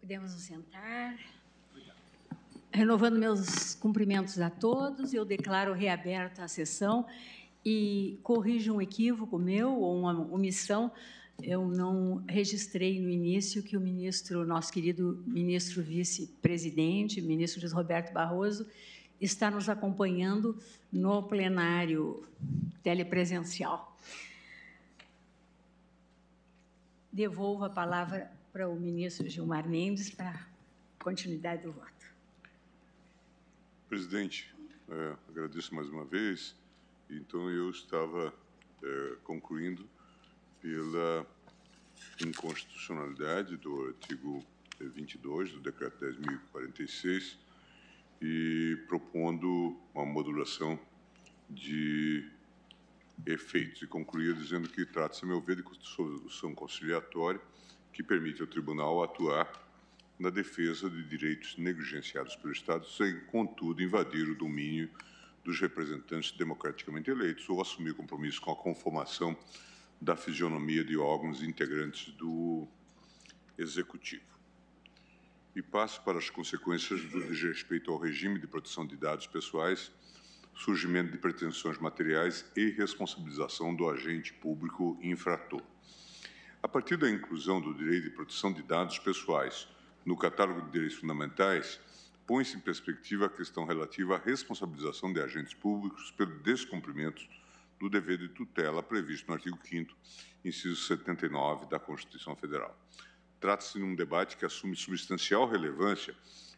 Podemos nos sentar. Renovando meus cumprimentos a todos, eu declaro reaberta a sessão e corrijo um equívoco meu ou uma omissão. Eu não registrei no início que o ministro, nosso querido ministro vice-presidente, ministro Luiz Roberto Barroso, está nos acompanhando no plenário telepresencial. Devolvo a palavra para o ministro Gilmar Mendes para a continuidade do voto. Presidente, agradeço mais uma vez. Então, eu estava concluindo pela inconstitucionalidade do artigo 22 do Decreto 10.046 e propondo uma modulação de efeitos. E concluía dizendo que trata-se, a meu ver, de solução conciliatória que permite ao tribunal atuar na defesa de direitos negligenciados pelo Estado, sem, contudo, invadir o domínio dos representantes democraticamente eleitos ou assumir compromisso com a conformação da fisionomia de órgãos integrantes do Executivo. E passo para as consequências do desrespeito ao regime de proteção de dados pessoais, surgimento de pretensões materiais e responsabilização do agente público infrator. A partir da inclusão do direito de proteção de dados pessoais no catálogo de direitos fundamentais, põe-se em perspectiva a questão relativa à responsabilização de agentes públicos pelo descumprimento do dever de tutela previsto no artigo 5º, inciso 79 da Constituição Federal. Trata-se de um debate que assume substancial relevância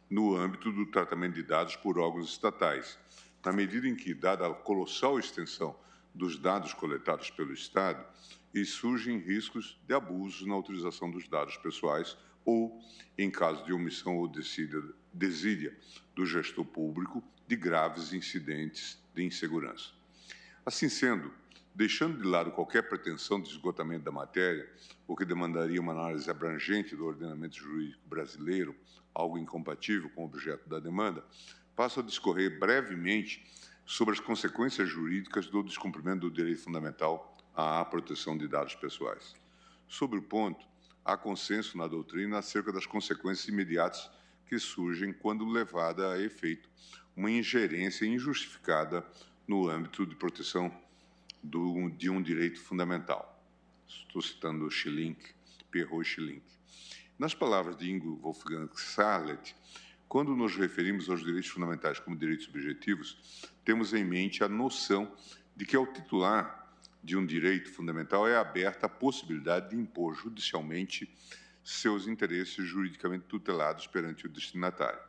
no âmbito do tratamento de dados por órgãos estatais, na medida em que, dada a colossal extensão dos dados coletados pelo Estado, e surgem riscos de abusos na utilização dos dados pessoais ou, em caso de omissão ou desídia do gestor público, de graves incidentes de insegurança. Assim sendo, deixando de lado qualquer pretensão de esgotamento da matéria, o que demandaria uma análise abrangente do ordenamento jurídico brasileiro, algo incompatível com o objeto da demanda, passo a discorrer brevemente sobre as consequências jurídicas do descumprimento do direito fundamental à proteção de dados pessoais. Sobre o ponto, há consenso na doutrina acerca das consequências imediatas que surgem quando levada a efeito uma ingerência injustificada no âmbito de proteção de um direito fundamental. Estou citando Perrault e Schillink. Nas palavras de Ingo Wolfgang Sarlet, quando nos referimos aos direitos fundamentais como direitos subjetivos, temos em mente a noção de que ao titular de um direito fundamental é aberta a possibilidade de impor judicialmente seus interesses juridicamente tutelados perante o destinatário.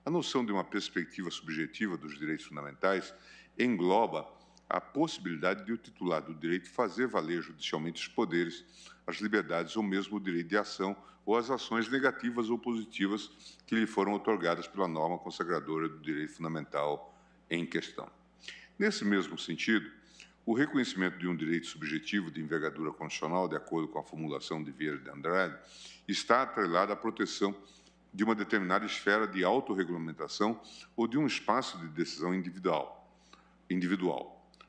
A noção de uma perspectiva subjetiva dos direitos fundamentais engloba a possibilidade de o titular do direito fazer valer judicialmente os poderes, as liberdades ou mesmo o direito de ação ou as ações negativas ou positivas que lhe foram otorgadas pela norma consagradora do direito fundamental em questão. Nesse mesmo sentido, o reconhecimento de um direito subjetivo de envergadura constitucional, de acordo com a formulação de Vieira de Andrade, está atrelado à proteção de uma determinada esfera de autorregulamentação ou de um espaço de decisão individual,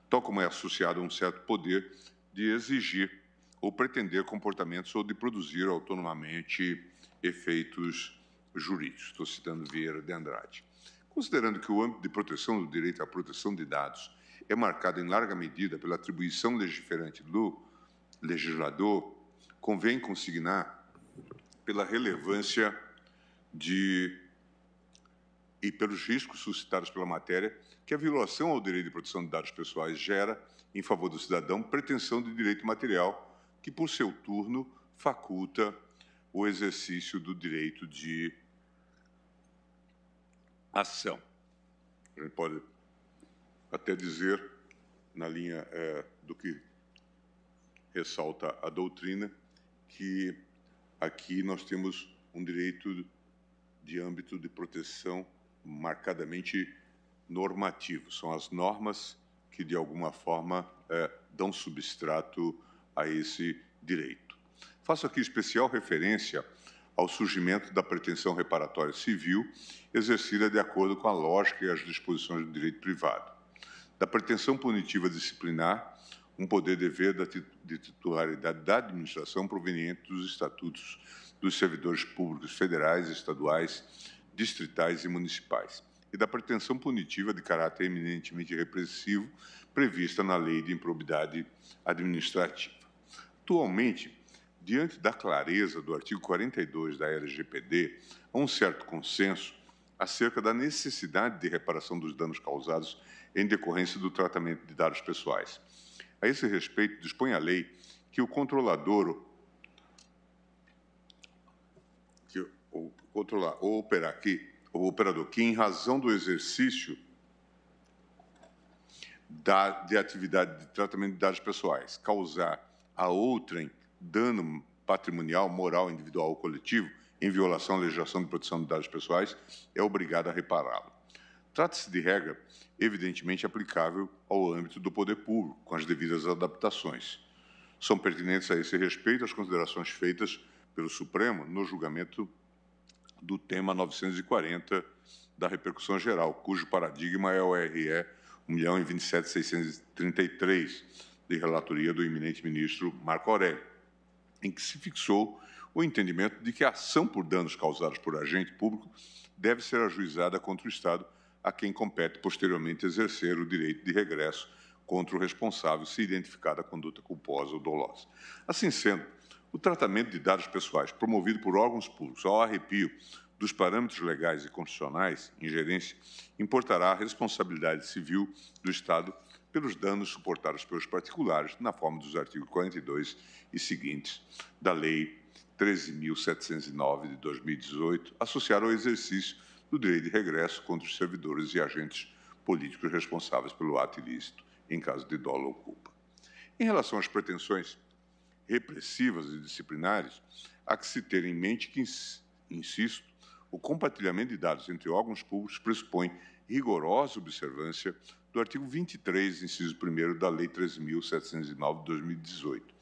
tal como é associado a um certo poder de exigir ou pretender comportamentos ou de produzir autonomamente efeitos jurídicos. Estou citando Vieira de Andrade. Considerando que o âmbito de proteção do direito à proteção de dados é marcado em larga medida pela atribuição legiferante do legislador, convém consignar pela relevância e pelos riscos suscitados pela matéria que a violação ao direito de proteção de dados pessoais gera, em favor do cidadão, pretensão de direito material que, por seu turno, faculta o exercício do direito de ação. A gente pode até dizer, na linha do que ressalta a doutrina, que aqui nós temos um direito de âmbito de proteção marcadamente normativo. São as normas que, de alguma forma, dão substrato a esse direito. Faço aqui especial referência ao surgimento da pretensão reparatória civil exercida de acordo com a lógica e as disposições do direito privado, da pretensão punitiva disciplinar, um poder-dever de titularidade da administração proveniente dos estatutos dos servidores públicos federais, estaduais, distritais e municipais, e da pretensão punitiva de caráter eminentemente repressivo prevista na Lei de Improbidade Administrativa. Atualmente, diante da clareza do artigo 42 da LGPD, há um certo consenso acerca da necessidade de reparação dos danos causados em decorrência do tratamento de dados pessoais. A esse respeito, dispõe a lei que o controlador o operador que, em razão do exercício de atividade de tratamento de dados pessoais, causar a outrem dano patrimonial, moral, individual ou coletivo, em violação à legislação de proteção de dados pessoais, é obrigado a repará-lo. Trata-se de regra, evidentemente, aplicável ao âmbito do poder público, com as devidas adaptações. São pertinentes a esse respeito as considerações feitas pelo Supremo no julgamento do tema 940 da repercussão geral, cujo paradigma é o RE 1.027.633, de relatoria do eminente ministro Marco Aurélio, em que se fixou o entendimento de que a ação por danos causados por agente público deve ser ajuizada contra o Estado, a quem compete posteriormente exercer o direito de regresso contra o responsável, se identificada a conduta culposa ou dolosa. Assim sendo, o tratamento de dados pessoais promovido por órgãos públicos ao arrepio dos parâmetros legais e constitucionais, ingerência, importará a responsabilidade civil do Estado pelos danos suportados pelos particulares, na forma dos artigos 42 e seguintes da Lei 13.709 de 2018, associado ao exercício do direito de regresso contra os servidores e agentes políticos responsáveis pelo ato ilícito, em caso de dolo ou culpa. Em relação às pretensões repressivas e disciplinares, há que se ter em mente que, insisto, o compartilhamento de dados entre órgãos públicos pressupõe rigorosa observância do artigo 23, inciso 1º da Lei 13.709 de 2018,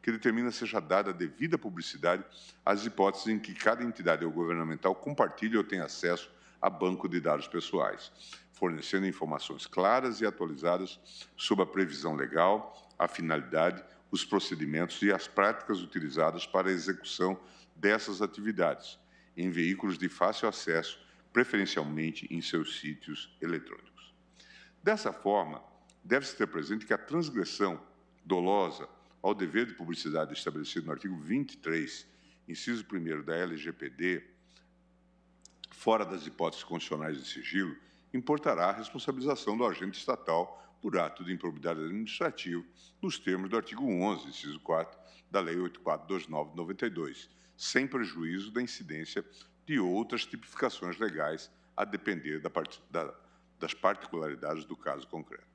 que determina seja dada a devida publicidade às hipóteses em que cada entidade governamental compartilhe ou tenha acesso a banco de dados pessoais, fornecendo informações claras e atualizadas sobre a previsão legal, a finalidade, os procedimentos e as práticas utilizadas para a execução dessas atividades, em veículos de fácil acesso, preferencialmente em seus sítios eletrônicos. Dessa forma, deve-se ter presente que a transgressão dolosa ao dever de publicidade estabelecido no artigo 23, inciso 1º da LGPD, fora das hipóteses constitucionais de sigilo, importará a responsabilização do agente estatal por ato de improbidade administrativa, nos termos do artigo 11, inciso 4, da Lei 8429 de 92, sem prejuízo da incidência de outras tipificações legais, a depender das particularidades do caso concreto.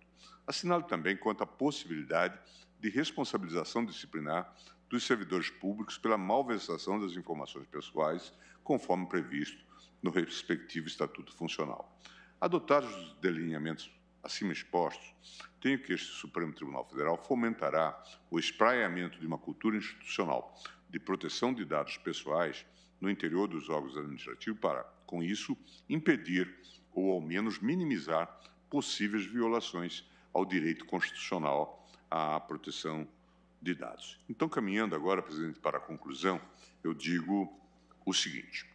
Assinalo também quanto à possibilidade de responsabilização disciplinar dos servidores públicos pela malversação das informações pessoais, conforme previsto no respectivo Estatuto Funcional. Adotados os delineamentos acima expostos, tenho que este Supremo Tribunal Federal fomentará o espraiamento de uma cultura institucional de proteção de dados pessoais no interior dos órgãos administrativos para, com isso, impedir ou, ao menos, minimizar possíveis violações ao direito constitucional à proteção de dados. Então, caminhando agora, presidente, para a conclusão, eu digo o seguinte.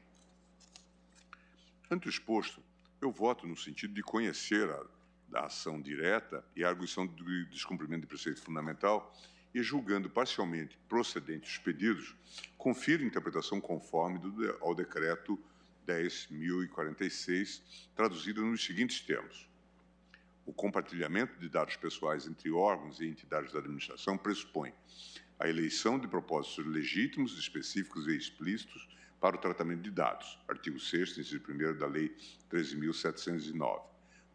Ante o exposto, eu voto no sentido de conhecer a ação direta e a arguição de descumprimento de preceito fundamental e, julgando parcialmente procedentes os pedidos, confiro interpretação conforme ao Decreto 10.046, traduzido nos seguintes termos. O compartilhamento de dados pessoais entre órgãos e entidades da administração pressupõe a eleição de propósitos legítimos, específicos e explícitos para o tratamento de dados, artigo 6º, inciso 1º da Lei 13.709.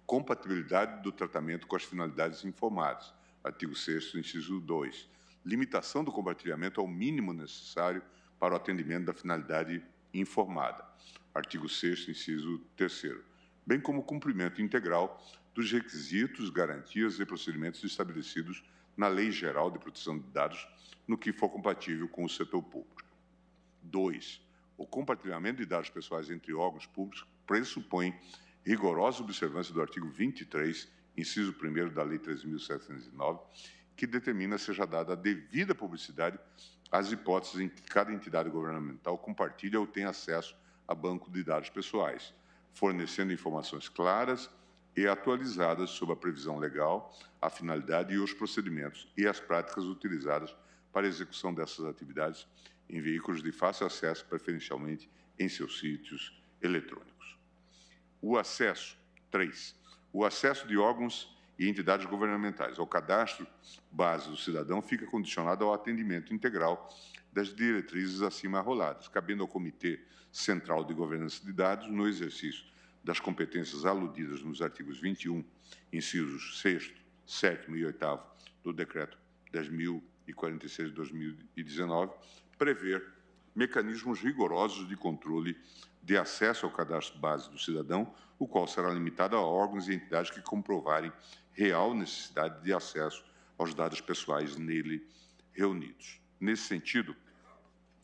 Compatibilidade do tratamento com as finalidades informadas, artigo 6º, inciso 2. Limitação do compartilhamento ao mínimo necessário para o atendimento da finalidade informada, artigo 6º, inciso 3º, bem como cumprimento integral dos requisitos, garantias e procedimentos estabelecidos na Lei Geral de Proteção de Dados, no que for compatível com o setor público. 2. O compartilhamento de dados pessoais entre órgãos públicos pressupõe rigorosa observância do artigo 23, inciso 1º da Lei 13.709, que determina seja dada a devida publicidade as hipóteses em que cada entidade governamental compartilha ou tem acesso a banco de dados pessoais, fornecendo informações claras e atualizadas sobre a previsão legal, a finalidade e os procedimentos e as práticas utilizadas para a execução dessas atividades em veículos de fácil acesso, preferencialmente em seus sítios eletrônicos. O acesso, 3. O acesso de órgãos e entidades governamentais ao cadastro base do cidadão fica condicionado ao atendimento integral das diretrizes acima arroladas, cabendo ao Comitê Central de Governança de Dados, no exercício das competências aludidas nos artigos 21, incisos 6º, 7º e 8º do Decreto 10.046 de 2019, prever mecanismos rigorosos de controle de acesso ao cadastro base do cidadão, o qual será limitado a órgãos e entidades que comprovarem real necessidade de acesso aos dados pessoais nele reunidos. Nesse sentido,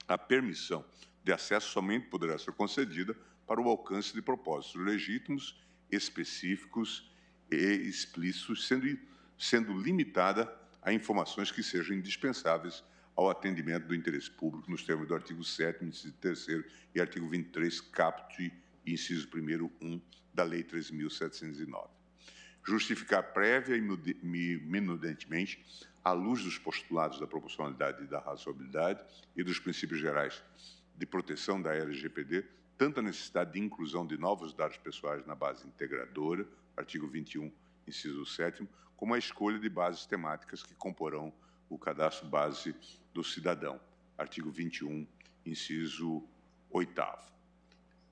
a permissão de acesso somente poderá ser concedida para o alcance de propósitos legítimos, específicos e explícitos, sendo limitada a informações que sejam indispensáveis ao atendimento do interesse público nos termos do artigo 7º, inciso 3º e artigo 23, caput, inciso 1º, 1 da Lei 13.709. Justificar prévia e minudentemente, à luz dos postulados da proporcionalidade e da razoabilidade e dos princípios gerais de proteção da LGPD, tanto a necessidade de inclusão de novos dados pessoais na base integradora, artigo 21, inciso 7º, como a escolha de bases temáticas que comporão o cadastro base do cidadão, artigo 21, inciso 8º.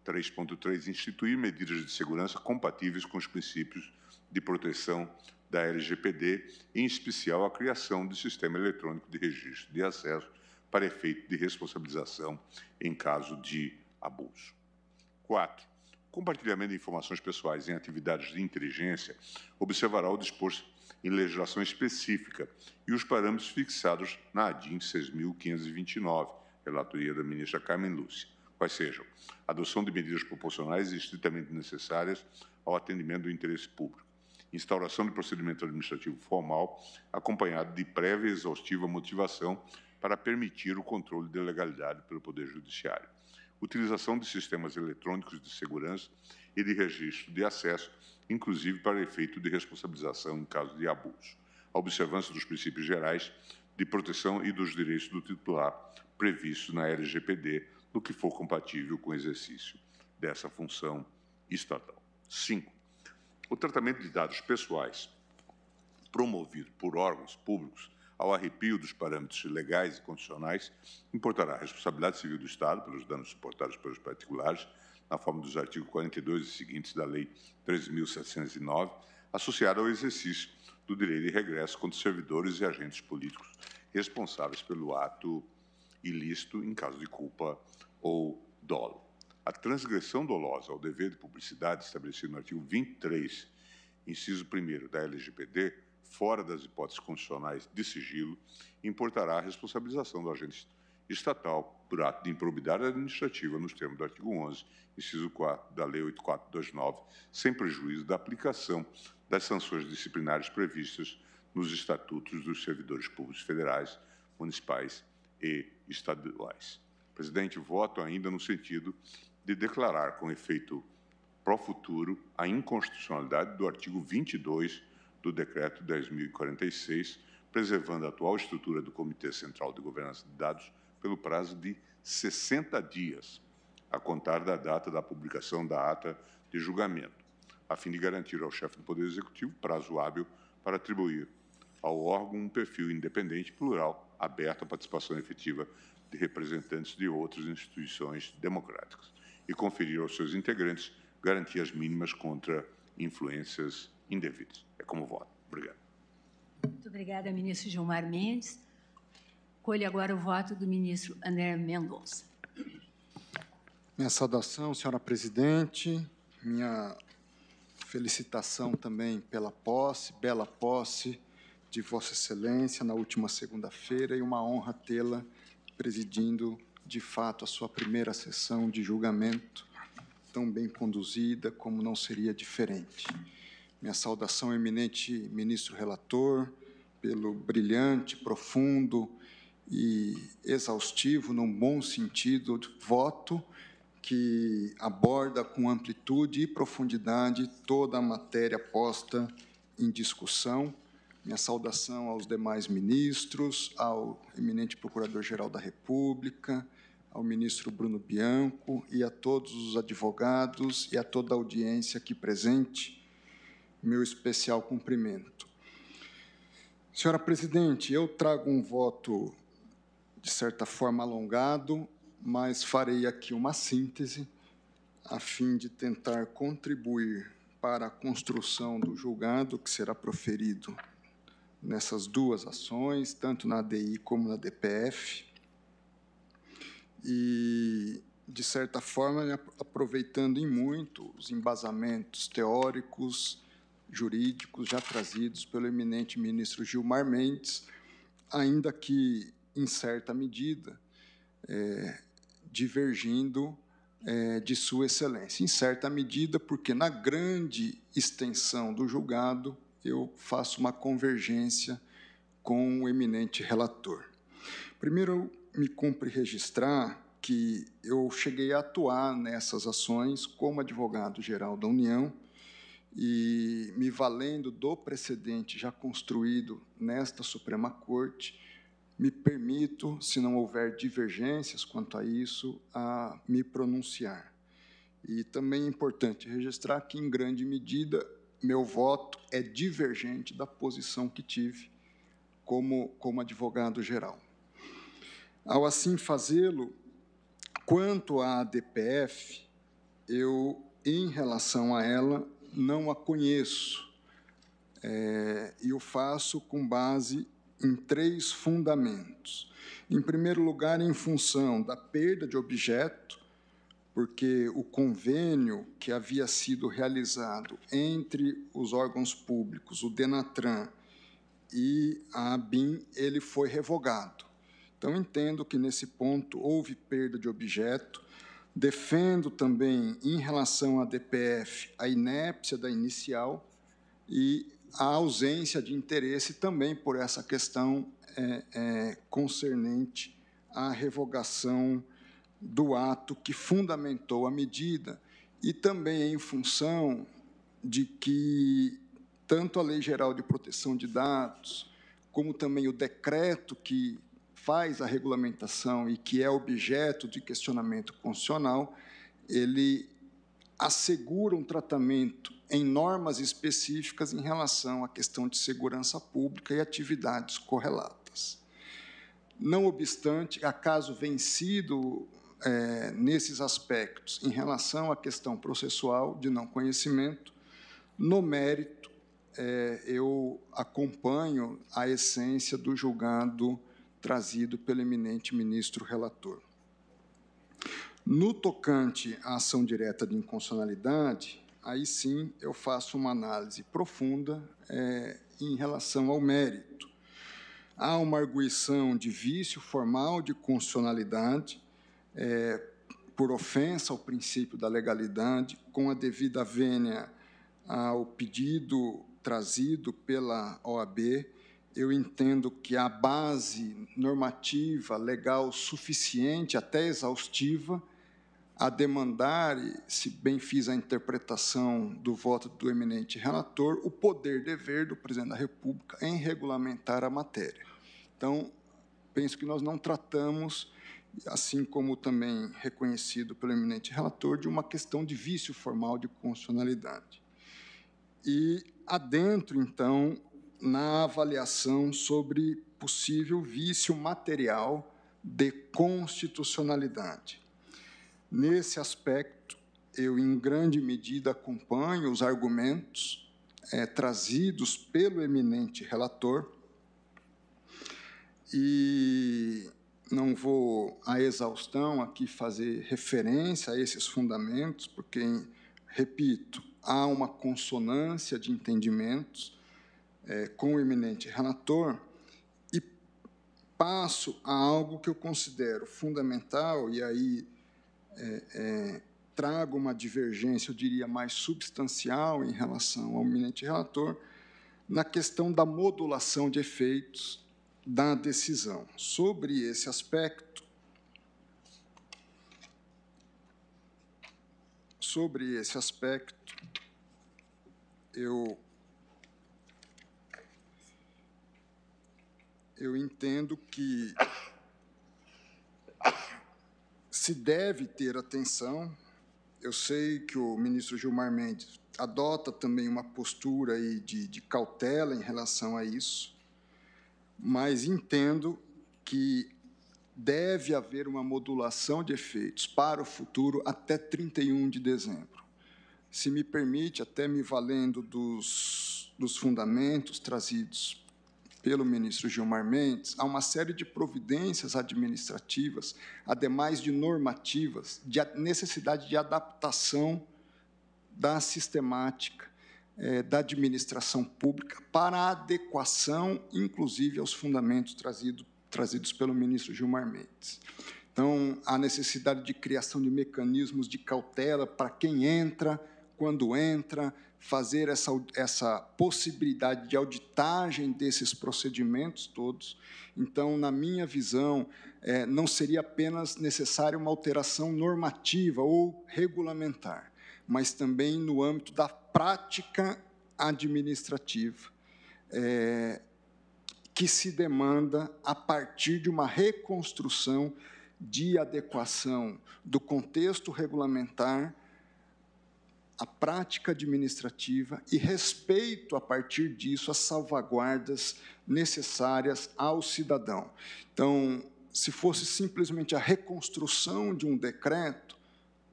3.3. Instituir medidas de segurança compatíveis com os princípios de proteção da LGPD, em especial a criação de sistema eletrônico de registro de acesso para efeito de responsabilização em caso de abuso. 4. Compartilhamento de informações pessoais em atividades de inteligência observará o disposto em legislação específica e os parâmetros fixados na ADIM 6.529, relatoria da ministra Carmen Lúcia, quais sejam a adoção de medidas proporcionais e estritamente necessárias ao atendimento do interesse público, instauração de procedimento administrativo formal, acompanhado de prévia e exaustiva motivação para permitir o controle de legalidade pelo Poder Judiciário, utilização de sistemas eletrônicos de segurança e de registro de acesso, inclusive para efeito de responsabilização em caso de abuso, a observância dos princípios gerais de proteção e dos direitos do titular previstos na LGPD, no que for compatível com o exercício dessa função estatal. 5. O tratamento de dados pessoais promovido por órgãos públicos ao arrepio dos parâmetros legais e condicionais importará a responsabilidade civil do Estado pelos danos suportados pelos particulares, na forma dos artigos 42 e seguintes da Lei 13.709, associada ao exercício do direito de regresso contra servidores e agentes políticos responsáveis pelo ato ilícito em caso de culpa ou dolo. A transgressão dolosa ao dever de publicidade estabelecido no artigo 23, inciso 1º da LGPD, fora das hipóteses condicionais de sigilo, importará a responsabilização do agente estatal por ato de improbidade administrativa nos termos do artigo 11, inciso 4 da Lei 8429, sem prejuízo da aplicação das sanções disciplinares previstas nos estatutos dos servidores públicos federais, municipais e estaduais. Presidente, voto ainda no sentido de declarar com efeito pro futuro a inconstitucionalidade do artigo 22 do Decreto 10.046, preservando a atual estrutura do Comitê Central de Governança de Dados pelo prazo de 60 dias, a contar da data da publicação da ata de julgamento, a fim de garantir ao chefe do Poder Executivo prazo hábil para atribuir ao órgão um perfil independente, plural, aberto à participação efetiva de representantes de outras instituições democráticas e conferir aos seus integrantes garantias mínimas contra influências indevidas. É como voto. Obrigado. Muito obrigada, ministro Gilmar Mendes. Colho agora o voto do ministro André Mendonça. Minha saudação, senhora presidente, minha felicitação também pela posse, bela posse de Vossa Excelência na última segunda-feira e uma honra tê-la presidindo, de fato, a sua primeira sessão de julgamento, tão bem conduzida como não seria diferente. Minha saudação ao eminente ministro relator, pelo brilhante, profundo e exaustivo, num bom sentido, voto que aborda com amplitude e profundidade toda a matéria posta em discussão. Minha saudação aos demais ministros, ao eminente Procurador-Geral da República, ao ministro Bruno Bianco e a todos os advogados e a toda a audiência aqui presente, meu especial cumprimento. Senhora Presidente, eu trago um voto, de certa forma, alongado, mas farei aqui uma síntese, a fim de tentar contribuir para a construção do julgado que será proferido nessas duas ações, tanto na ADI como na DPF, e, de certa forma, aproveitando em muito os embasamentos teóricos, jurídicos já trazidos pelo eminente ministro Gilmar Mendes, ainda que, em certa medida, divergindo de Sua Excelência. Em certa medida, porque, na grande extensão do julgado, eu faço uma convergência com o eminente relator. Primeiro, me cumpre registrar que eu cheguei a atuar nessas ações como advogado-geral da União e, me valendo do precedente já construído nesta Suprema Corte, me permito, se não houver divergências quanto a isso, a me pronunciar. E também é importante registrar que, em grande medida, meu voto é divergente da posição que tive como advogado-geral. Ao assim fazê-lo, quanto à DPF, eu, em relação a ela, não a conheço, e o faço com base em 3 fundamentos. Em primeiro lugar, em função da perda de objeto, porque o convênio que havia sido realizado entre os órgãos públicos, o DENATRAN e a ABIN, ele foi revogado. Então, entendo que, nesse ponto, houve perda de objeto. Defendo também, em relação à DPF, a inépcia da inicial e a ausência de interesse também por essa questão concernente à revogação do ato que fundamentou a medida e também em função de que tanto a Lei Geral de Proteção de Dados como também o decreto que faz a regulamentação e que é objeto de questionamento constitucional, ele assegura um tratamento em normas específicas em relação à questão de segurança pública e atividades correlatas. Não obstante, acaso vencido nesses aspectos em relação à questão processual de não conhecimento, no mérito, eu acompanho a essência do julgado trazido pelo eminente ministro relator. No tocante à ação direta de inconstitucionalidade, aí sim eu faço uma análise profunda em relação ao mérito. Há uma arguição de vício formal de constitucionalidade por ofensa ao princípio da legalidade, com a devida vênia ao pedido trazido pela OAB. Eu entendo que a base normativa legal suficiente, até exaustiva, a demandar, se bem fiz a interpretação do voto do eminente relator, o poder-dever do presidente da República em regulamentar a matéria. Então, penso que nós não tratamos, assim como também reconhecido pelo eminente relator, de uma questão de vício formal de constitucionalidade. E adentro, então, na avaliação sobre possível vício material de constitucionalidade. Nesse aspecto, eu, em grande medida, acompanho os argumentos trazidos pelo eminente relator e não vou, à exaustão, aqui fazer referência a esses fundamentos, porque, repito, há uma consonância de entendimentos com o eminente relator e passo a algo que eu considero fundamental, e aí trago uma divergência, eu diria, mais substancial em relação ao eminente relator, na questão da modulação de efeitos da decisão. Sobre esse aspecto, eu entendo que se deve ter atenção. Eu sei que o ministro Gilmar Mendes adota também uma postura aí de cautela em relação a isso, mas entendo que deve haver uma modulação de efeitos para o futuro até 31 de dezembro. Se me permite, até me valendo dos fundamentos trazidos pelo ministro Gilmar Mendes, há uma série de providências administrativas, ademais de normativas, de necessidade de adaptação da sistemática da administração pública para a adequação, inclusive, aos fundamentos trazidos pelo ministro Gilmar Mendes. Então, a necessidade de criação de mecanismos de cautela para quem entra, quando entra, fazer essa possibilidade de auditagem desses procedimentos todos. Então, na minha visão, não seria apenas necessária uma alteração normativa ou regulamentar, mas também no âmbito da prática administrativa, que se demanda a partir de uma reconstrução de adequação do contexto regulamentar, a prática administrativa e respeito, a partir disso, às salvaguardas necessárias ao cidadão. Então, se fosse simplesmente a reconstrução de um decreto,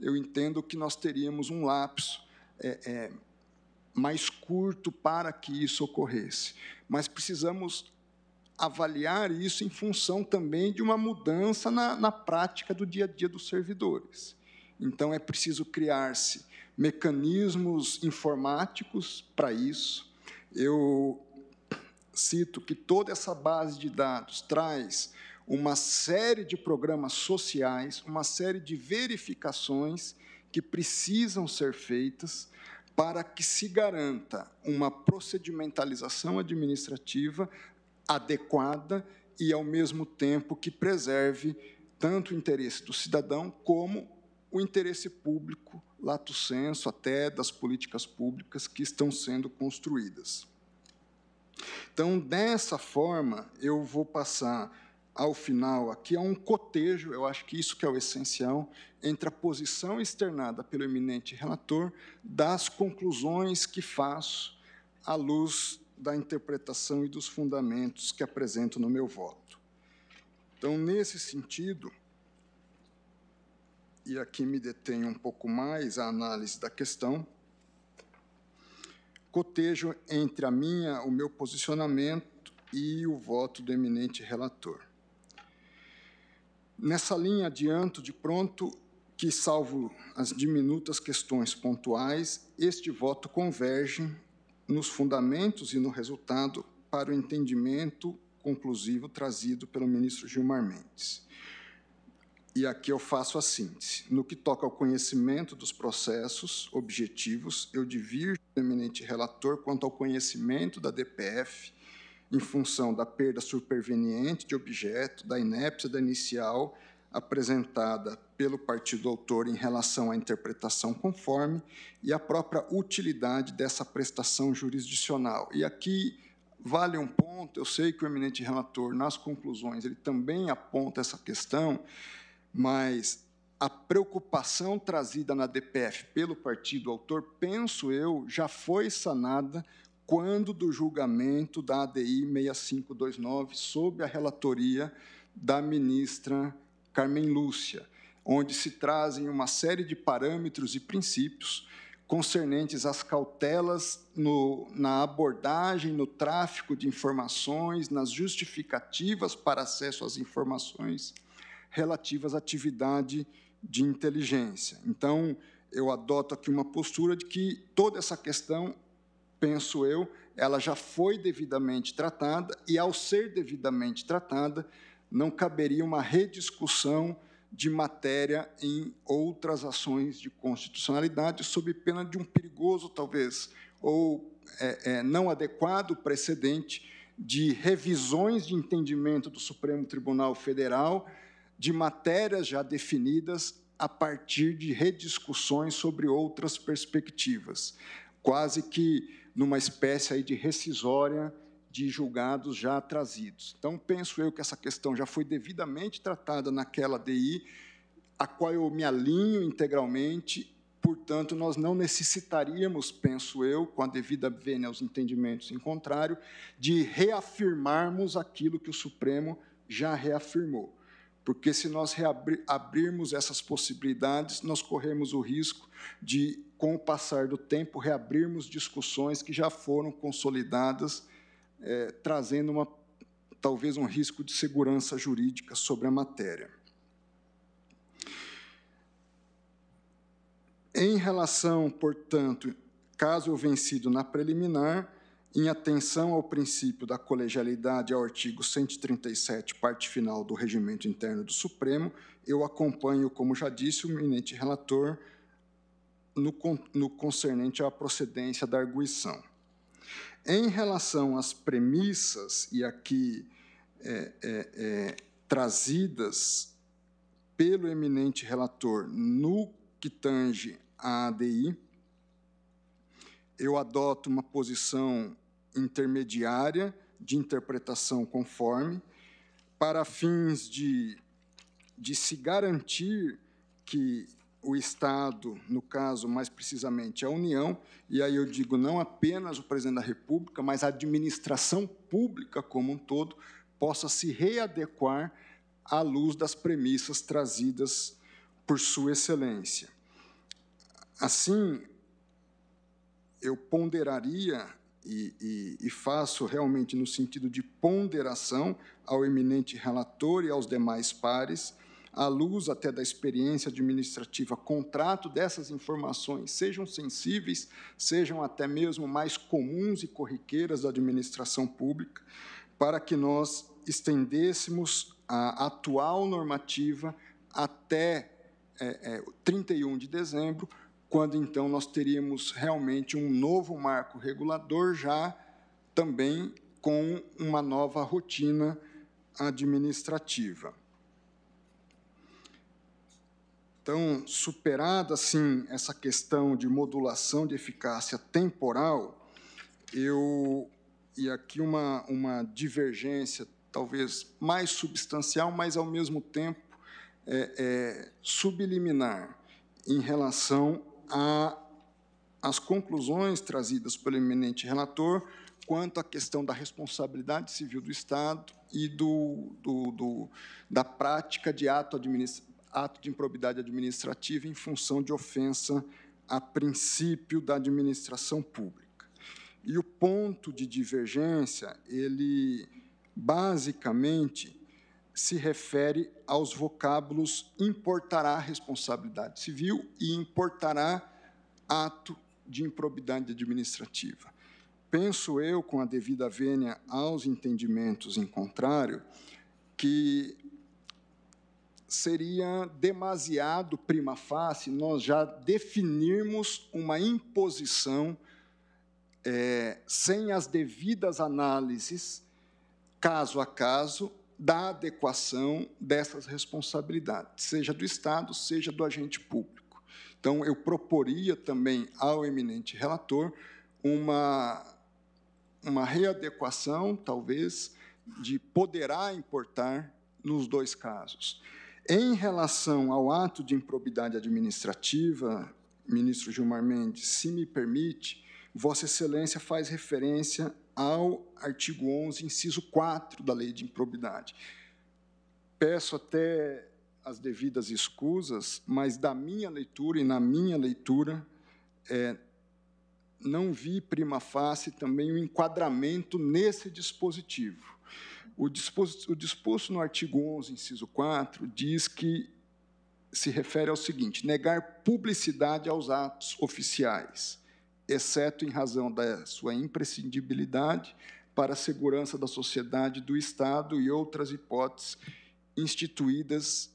eu entendo que nós teríamos um lapso mais curto para que isso ocorresse. Mas precisamos avaliar isso em função também de uma mudança na prática do dia a dia dos servidores. Então, é preciso criar-se mecanismos informáticos para isso. Eu cito que toda essa base de dados traz uma série de programas sociais, uma série de verificações que precisam ser feitas para que se garanta uma procedimentalização administrativa adequada e, ao mesmo tempo, que preserve tanto o interesse do cidadão como o interesse público, lato sensu, até das políticas públicas que estão sendo construídas. Então, dessa forma, eu vou passar ao final aqui a um cotejo, eu acho que isso que é o essencial, entre a posição externada pelo eminente relator das conclusões que faço à luz da interpretação e dos fundamentos que apresento no meu voto. Então, nesse sentido, e aqui me detenho um pouco mais a análise da questão, cotejo entre o meu posicionamento e o voto do eminente relator. Nessa linha, adianto de pronto que, salvo as diminutas questões pontuais, este voto converge nos fundamentos e no resultado para o entendimento conclusivo trazido pelo ministro Gilmar Mendes. E aqui eu faço a síntese. No que toca ao conhecimento dos processos objetivos, eu divirjo do eminente relator quanto ao conhecimento da DPF, em função da perda superveniente de objeto, da inépcia da inicial apresentada pelo partido autor em relação à interpretação conforme e a própria utilidade dessa prestação jurisdicional. E aqui vale um ponto, eu sei que o eminente relator, nas conclusões, ele também aponta essa questão, mas a preocupação trazida na DPF pelo partido autor, penso eu, já foi sanada quando do julgamento da ADI 6529, sob a relatoria da ministra Carmen Lúcia, onde se trazem uma série de parâmetros e princípios concernentes às cautelas na abordagem, no tráfico de informações, nas justificativas para acesso às informações relativas à atividade de inteligência. Então, eu adoto aqui uma postura de que toda essa questão, penso eu, ela já foi devidamente tratada e, ao ser devidamente tratada, não caberia uma rediscussão de matéria em outras ações de constitucionalidade, sob pena de um perigoso, talvez, ou não adequado precedente de revisões de entendimento do Supremo Tribunal Federal de matérias já definidas a partir de rediscussões sobre outras perspectivas, quase que numa espécie aí de rescisória de julgados já trazidos. Então, penso eu que essa questão já foi devidamente tratada naquela DI, a qual eu me alinho integralmente. Portanto, nós não necessitaríamos, penso eu, com a devida vênia aos entendimentos em contrário, de reafirmarmos aquilo que o Supremo já reafirmou. Porque, se nós abrirmos essas possibilidades, nós corremos o risco de, com o passar do tempo, reabrirmos discussões que já foram consolidadas, trazendo talvez um risco de segurança jurídica sobre a matéria. Em relação, portanto, caso eu vencido na preliminar, em atenção ao princípio da colegialidade ao artigo 137, parte final do Regimento Interno do Supremo, eu acompanho, como já disse, o eminente relator no concernente à procedência da arguição. Em relação às premissas, e aqui trazidas pelo eminente relator no que tange à ADI, eu adoto uma posição intermediária de interpretação conforme, para fins de se garantir que o Estado, no caso, mais precisamente a União, e aí eu digo não apenas o Presidente da República, mas a administração pública como um todo, possa se readequar à luz das premissas trazidas por Sua Excelência. Assim, eu ponderaria, e faço realmente no sentido de ponderação ao eminente relator e aos demais pares, à luz até da experiência administrativa, contrato dessas informações, sejam sensíveis, sejam até mesmo mais comuns e corriqueiras da administração pública, para que nós estendêssemos a atual normativa até 31 de dezembro, quando, então, nós teríamos realmente um novo marco regulador, já também com uma nova rotina administrativa. Então, superada, assim, essa questão de modulação de eficácia temporal, e aqui uma divergência talvez mais substancial, mas, ao mesmo tempo, subliminar em relação às conclusões trazidas pelo eminente relator quanto à questão da responsabilidade civil do Estado e da prática de ato de improbidade administrativa em função de ofensa a princípio da administração pública. E o ponto de divergência, ele basicamente se refere aos vocábulos importará responsabilidade civil e importará ato de improbidade administrativa. Penso eu, com a devida vênia aos entendimentos em contrário, que seria demasiado prima facie nós já definirmos uma imposição sem as devidas análises, caso a caso, da adequação dessas responsabilidades, seja do Estado, seja do agente público. Então, eu proporia também ao eminente relator uma readequação, talvez, de poderá importar nos dois casos. Em relação ao ato de improbidade administrativa, ministro Gilmar Mendes, se me permite, Vossa Excelência faz referência ao artigo 11, inciso 4 da Lei de Improbidade. Peço até as devidas escusas, mas da minha leitura e na minha leitura, não vi prima facie também o enquadramento nesse dispositivo. O disposto no artigo 11, inciso 4, diz que se refere ao seguinte: negar publicidade aos atos oficiais, exceto em razão da sua imprescindibilidade para a segurança da sociedade, do Estado e outras hipóteses instituídas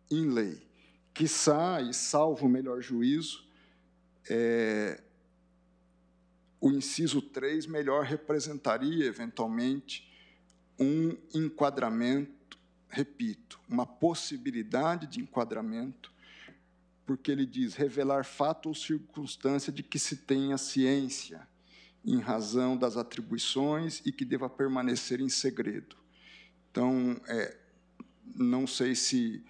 em lei. Quiçá, e salvo o melhor juízo, o inciso 3 melhor representaria, eventualmente, um enquadramento, repito, uma possibilidade de enquadramento, porque ele diz revelar fato ou circunstância de que se tenha ciência, em razão das atribuições e que deva permanecer em segredo. Então, não sei se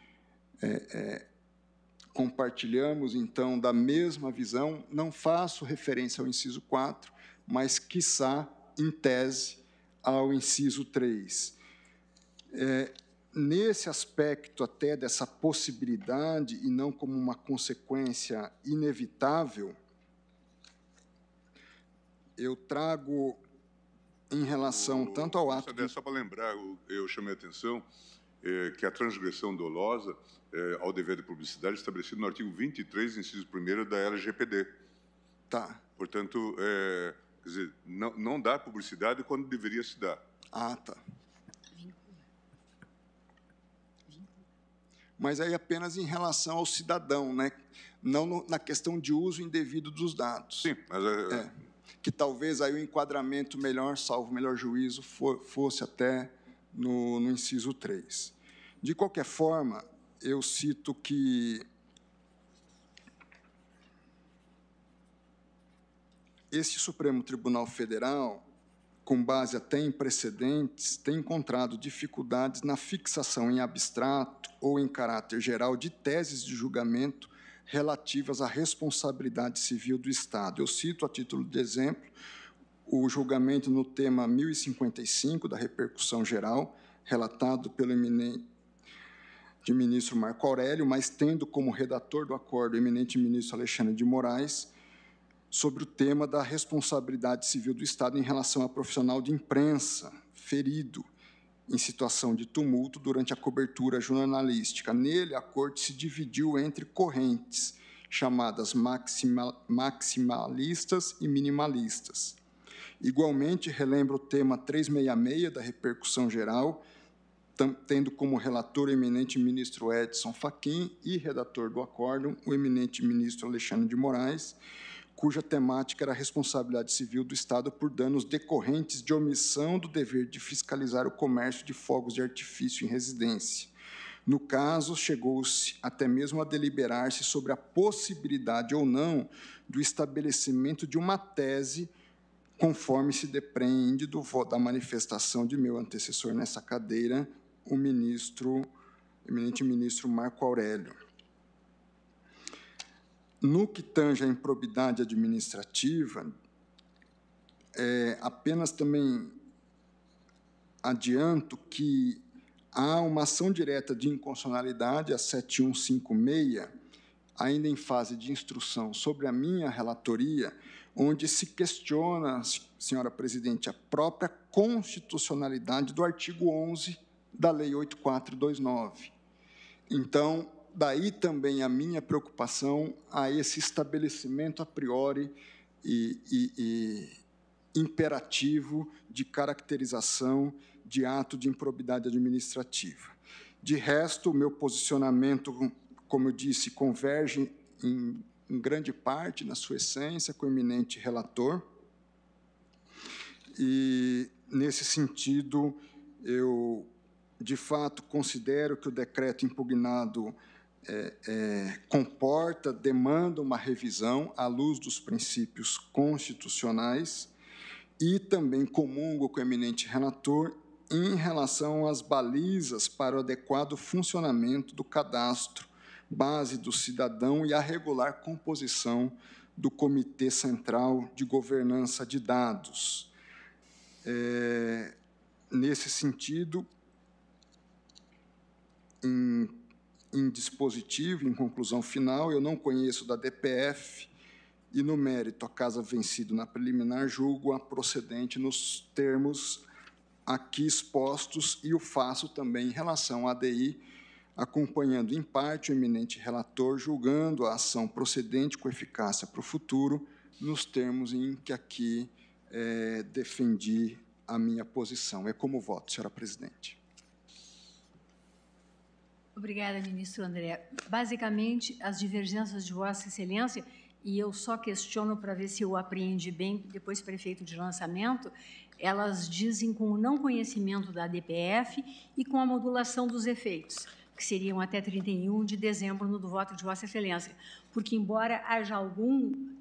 compartilhamos, então, da mesma visão, não faço referência ao inciso 4, mas, quiçá, em tese, ao inciso 3. Nesse aspecto até dessa possibilidade, e não como uma consequência inevitável, eu trago, em relação tanto ao ato... Só para lembrar, eu chamei a atenção que a transgressão dolosa ao dever de publicidade estabelecido no artigo 23, inciso 1º da LGPD. Tá. Portanto, quer dizer, não dá publicidade quando deveria se dar. Ah, tá. Mas aí apenas em relação ao cidadão, né? Não na questão de uso indevido dos dados. Sim, mas... que talvez aí o enquadramento melhor, salvo o melhor juízo, fosse até no inciso 3. De qualquer forma, eu cito que este Supremo Tribunal Federal, com base até em precedentes, tem encontrado dificuldades na fixação em abstrato ou em caráter geral de teses de julgamento relativas à responsabilidade civil do Estado. Eu cito, a título de exemplo, o julgamento no tema 1055 da repercussão geral, relatado pelo eminente ministro Marco Aurélio, mas tendo como redator do acordo o eminente ministro Alexandre de Moraes, sobre o tema da responsabilidade civil do Estado em relação a profissional de imprensa ferido em situação de tumulto durante a cobertura jornalística. Nele, a Corte se dividiu entre correntes, chamadas maximalistas e minimalistas. Igualmente, relembra o tema 366 da repercussão geral, tendo como relator o eminente ministro Edson Fachin e redator do acórdão o eminente ministro Alexandre de Moraes, cuja temática era a responsabilidade civil do Estado por danos decorrentes de omissão do dever de fiscalizar o comércio de fogos de artifício em residência. No caso, chegou-se até mesmo a deliberar-se sobre a possibilidade ou não do estabelecimento de uma tese, conforme se depreende da manifestação de meu antecessor nessa cadeira, o eminente ministro Marco Aurélio. No que tange à improbidade administrativa, apenas também adianto que há uma ação direta de inconstitucionalidade, a 7156, ainda em fase de instrução sobre a minha relatoria, onde se questiona, senhora presidente, a própria constitucionalidade do artigo 11 da Lei 8429. Então, daí também a minha preocupação a esse estabelecimento a priori e imperativo de caracterização de ato de improbidade administrativa. De resto, o meu posicionamento, como eu disse, converge em grande parte, na sua essência, com o eminente relator. E, nesse sentido, eu, de fato, considero que o decreto impugnado demanda uma revisão à luz dos princípios constitucionais e também comungo com o eminente relator em relação às balizas para o adequado funcionamento do cadastro base do cidadão e a regular composição do Comitê Central de Governança de Dados. Nesse sentido, em dispositivo, em conclusão final, eu não conheço da DPF e, no mérito, a casa vencido na preliminar, julgo a procedente nos termos aqui expostos e o faço também em relação à ADI, acompanhando em parte o eminente relator, julgando a ação procedente com eficácia para o futuro, nos termos em que aqui defendi a minha posição. É como voto, senhora presidente. Obrigada, ministro André. Basicamente, as divergências de Vossa Excelência e eu só questiono para ver se eu apreendi bem, depois para efeito de lançamento, elas dizem com o não conhecimento da ADPF e com a modulação dos efeitos, que seriam até 31 de dezembro no do voto de Vossa Excelência. Porque, embora haja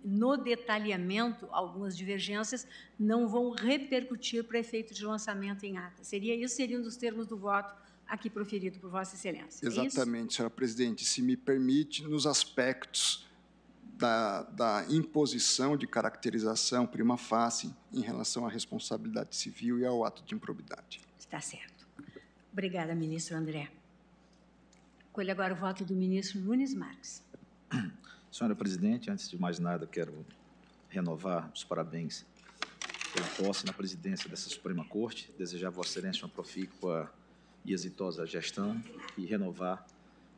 no detalhamento, algumas divergências, não vão repercutir para efeito de lançamento em ata. Seria um dos termos do voto aqui proferido por Vossa Excelência. Exatamente, senhora presidente. Se me permite, nos aspectos da imposição de caracterização prima facie em relação à responsabilidade civil e ao ato de improbidade. Está certo. Obrigada, ministro André. Colho agora o voto do ministro Nunes Marques. Senhora presidente, antes de mais nada, quero renovar os parabéns pela posse na presidência dessa Suprema Corte, desejar a Vossa Excelência uma profícua e exitosa gestão e renovar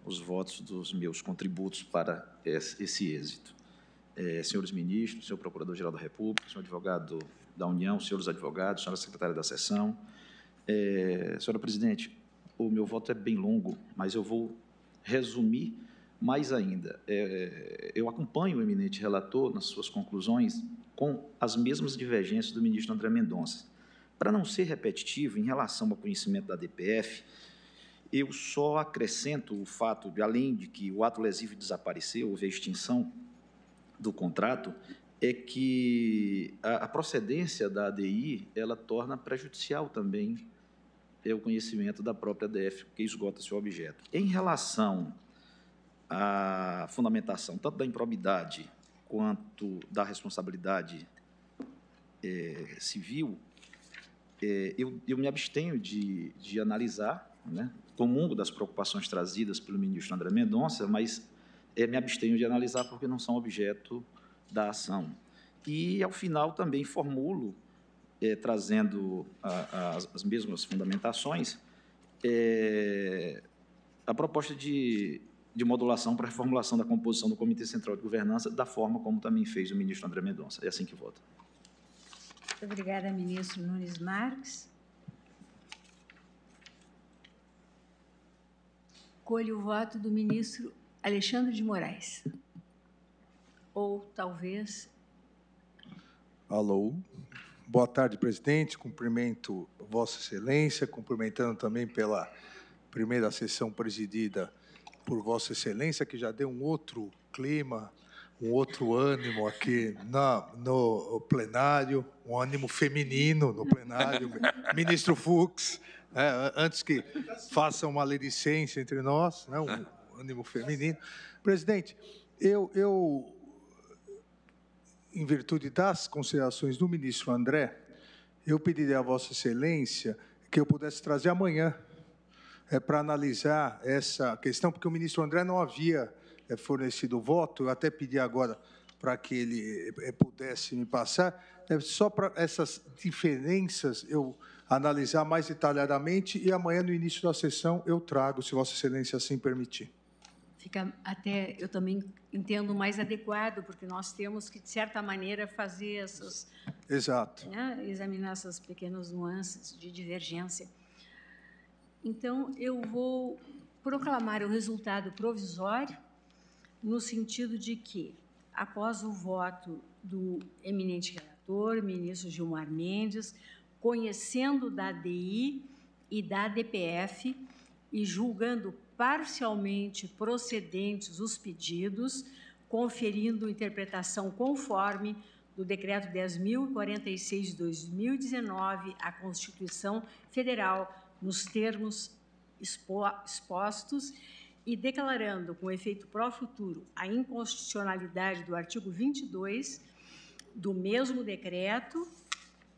os votos dos meus contributos para esse êxito. Senhores ministros, senhor Procurador-Geral da República, senhor advogado da União, senhores advogados, senhora secretária da sessão. Senhora presidente, o meu voto é bem longo, mas eu vou resumir mais ainda. Eu acompanho o eminente relator nas suas conclusões com as mesmas divergências do ministro André Mendonça. Para não ser repetitivo, em relação ao conhecimento da ADPF, eu só acrescento o fato de, além de que o ato lesivo desapareceu, houve a extinção do contrato, é que a procedência da ADI, ela torna prejudicial também o conhecimento da própria ADF, porque esgota seu objeto. Em relação à fundamentação, tanto da improbidade quanto da responsabilidade civil, eu me abstenho de analisar, né, comungo das preocupações trazidas pelo ministro André Mendonça, mas me abstenho de analisar porque não são objeto da ação. E, ao final, também formulo, trazendo as mesmas fundamentações, a proposta de modulação para a reformulação da composição do Comitê Central de Governança, da forma como também fez o ministro André Mendonça. É assim que voto. Muito obrigada, ministro Nunes Marques. Colho o voto do ministro Alexandre de Moraes. Ou, talvez... Alô. Boa tarde, presidente. Cumprimento Vossa Excelência, cumprimentando também pela primeira sessão presidida por Vossa Excelência, que já deu um outro clima, um outro ânimo aqui no plenário, um ânimo feminino no plenário. Ministro Fux, antes que faça uma maledicência entre nós, né, um ânimo feminino. Presidente, eu, em virtude das considerações do ministro André, eu pediria a Vossa Excelência que eu pudesse trazer amanhã para analisar essa questão, porque o ministro André não havia fornecido o voto, eu até pedi agora para que ele pudesse me passar, só para essas diferenças eu analisar mais detalhadamente e amanhã, no início da sessão, eu trago, se Vossa Excelência assim permitir. Fica até, eu também entendo, mais adequado, porque nós temos que, de certa maneira, fazer essas... Exato. Né, examinar essas pequenas nuances de divergência. Então, eu vou proclamar o resultado provisório no sentido de que, após o voto do eminente relator, ministro Gilmar Mendes, conhecendo da ADI e da ADPF e julgando parcialmente procedentes os pedidos, conferindo interpretação conforme do Decreto 10.046 de 2019 à Constituição Federal, nos termos expostos, e declarando, com efeito pró-futuro, a inconstitucionalidade do artigo 22 do mesmo decreto,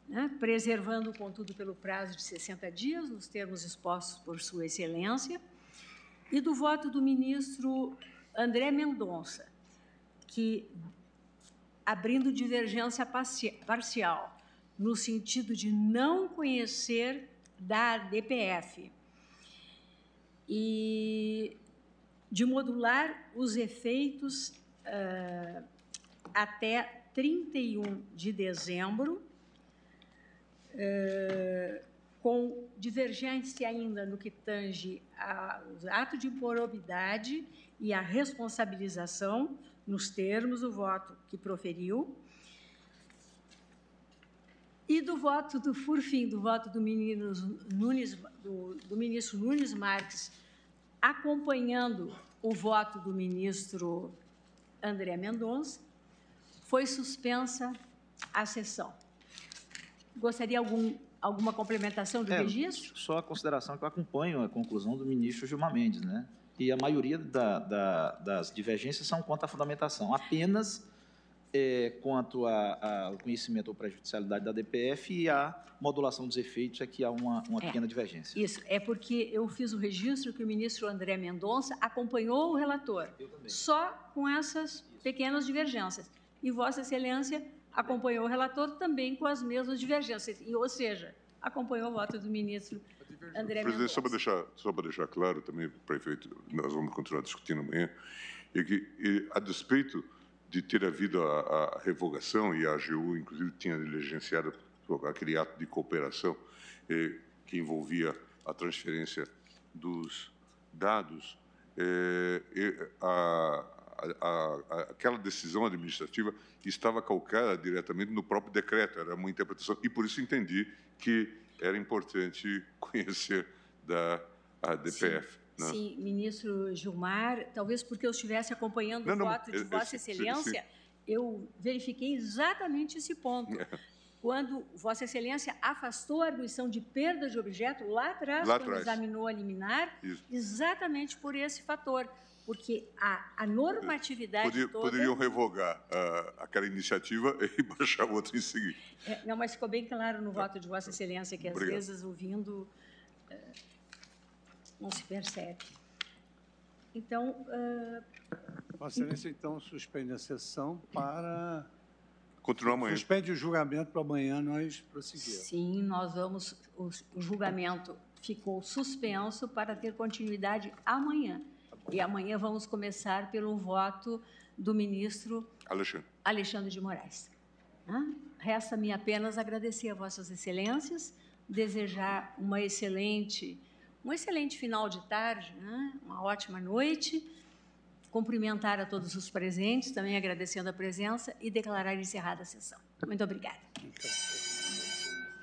né, preservando, contudo, pelo prazo de 60 dias, nos termos expostos por Sua Excelência, e do voto do ministro André Mendonça, que, abrindo divergência parcial, no sentido de não conhecer da ADPF e de modular os efeitos até 31 de dezembro, com divergência ainda no que tange ao ato de improbidade e a responsabilização, nos termos do voto que proferiu, e do voto por fim, do voto do ministro Nunes Marques, acompanhando o voto do ministro André Mendonça, foi suspensa a sessão. Gostaria alguma complementação do registro? Só a consideração que eu acompanho a conclusão do ministro Gilmar Mendes, né? E a maioria das divergências são quanto à fundamentação, apenas quanto ao conhecimento ou prejudicialidade da DPF e a modulação dos efeitos é que há uma pequena divergência. Isso, é porque eu fiz o registro que o ministro André Mendonça acompanhou o relator, só com essas pequenas divergências. E Vossa Excelência acompanhou o relator também com as mesmas divergências, ou seja, acompanhou o voto do ministro André Presidente, Mendonça. só para deixar claro também, para efeito, nós vamos continuar discutindo amanhã, é que, a despeito de ter havido a revogação, e a AGU, inclusive, tinha diligenciado aquele ato de cooperação que envolvia a transferência dos dados, aquela decisão administrativa estava calcada diretamente no próprio decreto, era uma interpretação, e por isso entendi que era importante conhecer a DPF. Sim, sim, ministro Gilmar, talvez porque eu estivesse acompanhando o voto de Vossa Excelência, eu verifiquei exatamente esse ponto. Quando Vossa Excelência afastou a arguição de perda de objeto, lá atrás, quando examinou a liminar, exatamente por esse fator, porque a normatividade toda... Poderiam revogar aquela iniciativa e baixar outra em seguida. Não, mas ficou bem claro no voto de Vossa Excelência que, às vezes, ouvindo, não se percebe. Então... Vossa Excelência, então, suspende a sessão para... Continuar amanhã. Suspende o julgamento para amanhã nós prosseguirmos. Sim, nós vamos... O julgamento ficou suspenso para ter continuidade amanhã. E amanhã vamos começar pelo voto do ministro Alexandre de Moraes. Resta-me apenas agradecer a Vossas Excelências, desejar um excelente final de tarde, uma ótima noite, cumprimentar a todos os presentes, também agradecendo a presença e declarar encerrada a sessão. Muito obrigada.